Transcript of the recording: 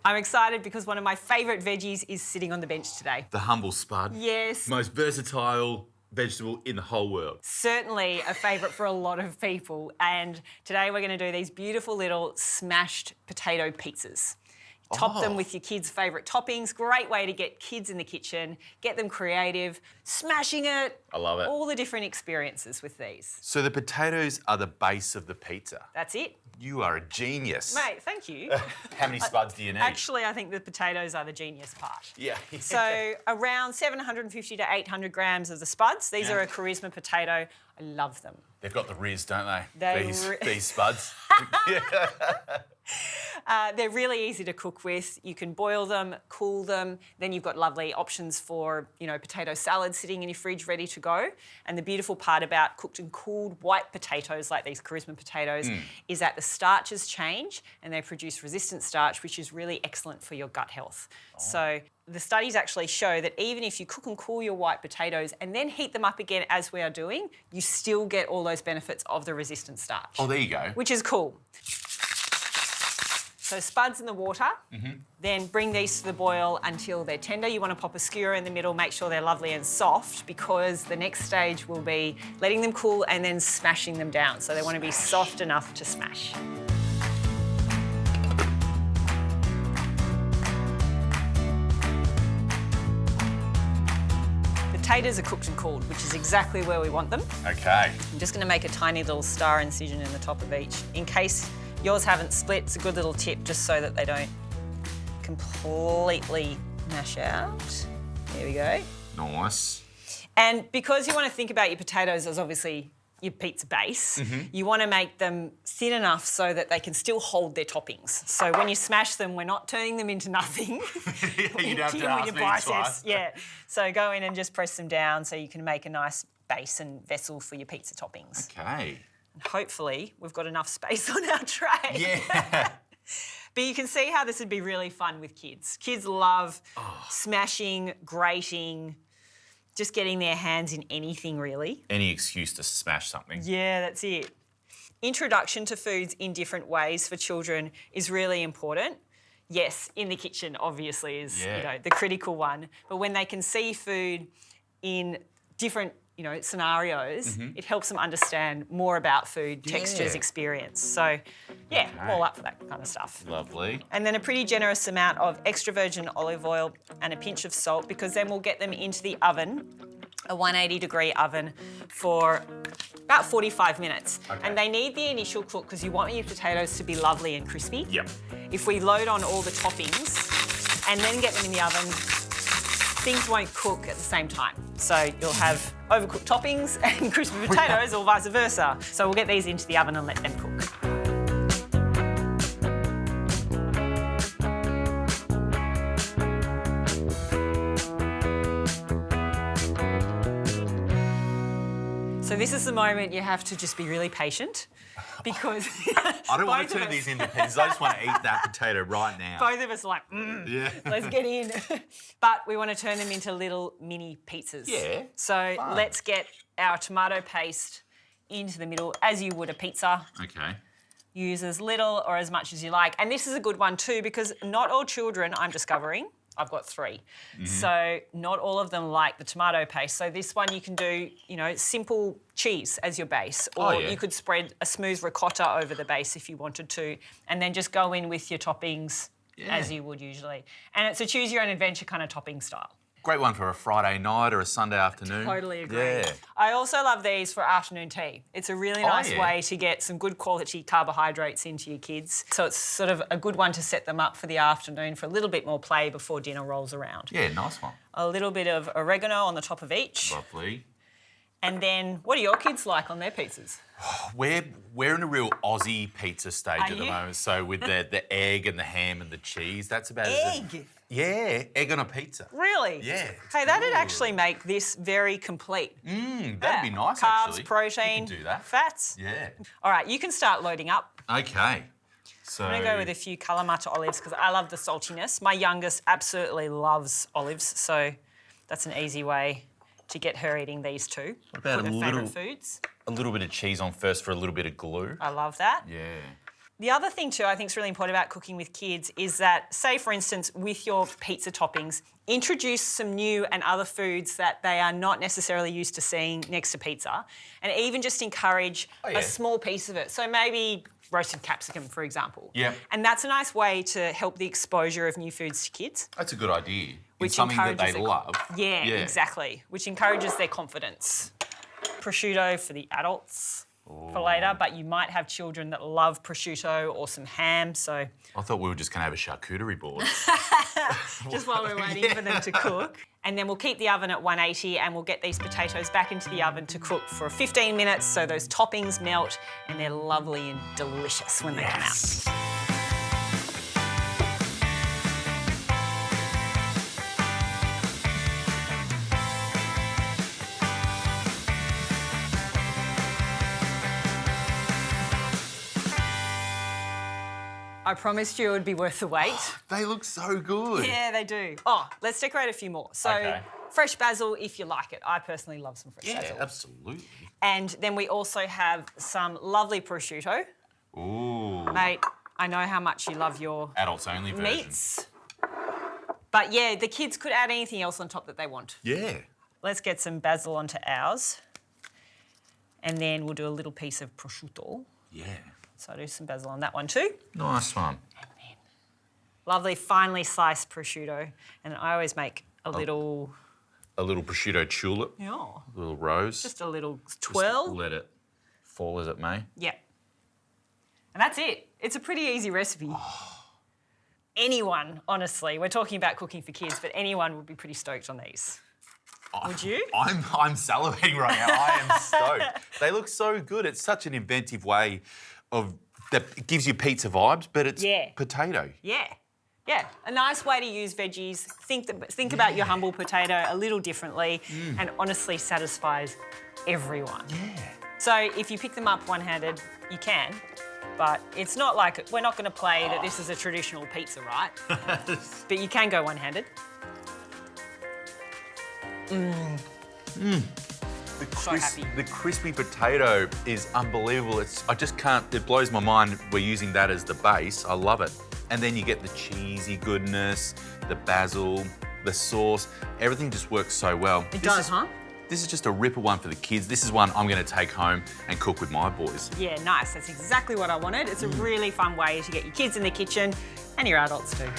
I'm excited because one of my favourite veggies is sitting on the bench today. The humble spud. Yes. Most versatile vegetable in the whole world. Certainly a favourite for a lot of people. And today we're going to do these beautiful little smashed potato pizzas. Top them with your kids' favourite toppings. Great way to get kids in the kitchen, get them creative, smashing it. I love it. All the different experiences with these. So the potatoes are the base of the pizza. That's it. You are a genius. Mate, thank you. How many spuds do you need? Actually, I think the potatoes are the genius part. Yeah. So around 750 to 800 grams of the spuds. These are a Carisma potato. I love them. They've got the riz, don't they? These spuds. They're really easy to cook with. You can boil them, cool them. Then you've got lovely options for, potato salad sitting in your fridge ready to go. And the beautiful part about cooked and cooled white potatoes like these Carisma potatoes is that the starches change and they produce resistant starch, which is really excellent for your gut health. So the studies actually show that even if you cook and cool your white potatoes and then heat them up again as we are doing, you still get all those benefits of the resistant starch. Oh, there you go. Which is cool. So spuds in the water, then bring these to the boil until they're tender. You want to pop a skewer in the middle, make sure they're lovely and soft, because the next stage will be letting them cool and then smashing them down. So they want to be soft enough to smash. Potatoes are cooked and cooled, which is exactly where we want them. Okay. I'm just going to make a tiny little star incision in the top of each. In case yours haven't split, it's a good little tip just so that they don't completely mash out. There we go. Nice. And because you want to think about your potatoes as obviously your pizza base, you want to make them thin enough so that they can still hold their toppings. So when you smash them, we're not turning them into nothing. You don't have to ask me twice. Yeah. So go in and just press them down so you can make a nice base and vessel for your pizza toppings. Okay. And hopefully we've got enough space on our tray. Yeah. But you can see how this would be really fun with kids. Kids love smashing, grating, just getting their hands in anything really. Any excuse to smash something. Yeah, that's it. Introduction to foods in different ways for children is really important. Yes, in the kitchen obviously is the critical one. But when they can see food in different scenarios, it helps them understand more about food, textures, experience. So, I'm all up for that kind of stuff. Lovely. And then a pretty generous amount of extra virgin olive oil and a pinch of salt, because then we'll get them into the oven, a 180-degree oven, for about 45 minutes. Okay. And they need the initial cook because you want your potatoes to be lovely and crispy. Yep. If we load on all the toppings and then get them in the oven, things won't cook at the same time. So you'll have overcooked toppings and crispy potatoes or vice versa. So we'll get these into the oven and let them cook. So this is the moment you have to just be really patient, because I don't want to turn these into pizzas. I just want to eat that potato right now. Both of us are like, let's get in. But we want to turn them into little mini pizzas. Yeah. So let's get our tomato paste into the middle as you would a pizza. Okay. Use as little or as much as you like. And this is a good one too, because not all children, I'm discovering, I've got 3. So not all of them like the tomato paste. So this one you can do, simple cheese as your base, or you could spread a smooth ricotta over the base if you wanted to, and then just go in with your toppings as you would usually. And it's a choose your own adventure kind of topping style. Great one for a Friday night or a Sunday afternoon. Totally agree. Yeah. I also love these for afternoon tea. It's a really nice way to get some good quality carbohydrates into your kids. So it's sort of a good one to set them up for the afternoon for a little bit more play before dinner rolls around. Yeah, nice one. A little bit of oregano on the top of each. Lovely. And then, what do your kids like on their pizzas? We're in a real Aussie pizza stage at the you? moment. So with the egg and the ham and the cheese, that's about Egg? Yeah, egg on a pizza. Really? Yeah. Hey, that'd actually make this very complete. That'd be nice, Carbs, actually. protein, You can do that. fats. Yeah. All right, you can start loading up. Okay. So I'm going to go with a few Kalamata olives because I love the saltiness. My youngest absolutely loves olives, so that's an easy way to get her eating these too. What about her favourite foods. a little bit of cheese on first for a little bit of glue? I love that. Yeah. The other thing too I think is really important about cooking with kids is that, say for instance, with your pizza toppings, introduce some new and other foods that they are not necessarily used to seeing next to pizza, and even just encourage a small piece of it. So maybe roasted capsicum, for example. Yeah. And that's a nice way to help the exposure of new foods to kids. That's a good idea. Which It's something that they encourages love. Yeah, exactly. Which encourages their confidence. Prosciutto for the adults for later, but you might have children that love prosciutto or some ham, so... I thought we were just going to have a charcuterie board. just while we're waiting for them to cook. And then we'll keep the oven at 180 and we'll get these potatoes back into the oven to cook for 15 minutes so those toppings melt and they're lovely and delicious when they come out. I promised you it would be worth the wait. They look so good. Yeah, they do. Oh, let's decorate a few more. So, fresh basil if you like it. I personally love some fresh basil. Yeah, absolutely. And then we also have some lovely prosciutto. Ooh. Mate, I know how much you love your Adults only version. meats. But yeah, the kids could add anything else on top that they want. Yeah. Let's get some basil onto ours. And then we'll do a little piece of prosciutto. Yeah. So I'll do some basil on that one too. Nice one. And then lovely finely sliced prosciutto. And I always make a little... A little prosciutto tulip. Yeah. A little rose. Just a little twirl. Just let it fall as it may. Yeah. And that's it. It's a pretty easy recipe. Anyone, honestly, we're talking about cooking for kids, but anyone would be pretty stoked on these. Would you? I'm salivating right now. I am stoked. They look so good. It's such an inventive way of that it gives you pizza vibes, but it's potato. Yeah. Yeah, a nice way to use veggies. Think about your humble potato a little differently and honestly satisfies everyone. Yeah. So if you pick them up one-handed, you can, but it's not like, we're not going to play that this is a traditional pizza, right? But you can go one-handed. The crispy potato is unbelievable. I just can't, it blows my mind we're using that as the base. I love it. And then you get the cheesy goodness, the basil, the sauce. Everything just works so well. It does, huh? This is just a ripper one for the kids. This is one I'm going to take home and cook with my boys. Yeah, nice. That's exactly what I wanted. It's a really fun way to get your kids in the kitchen and your adults too.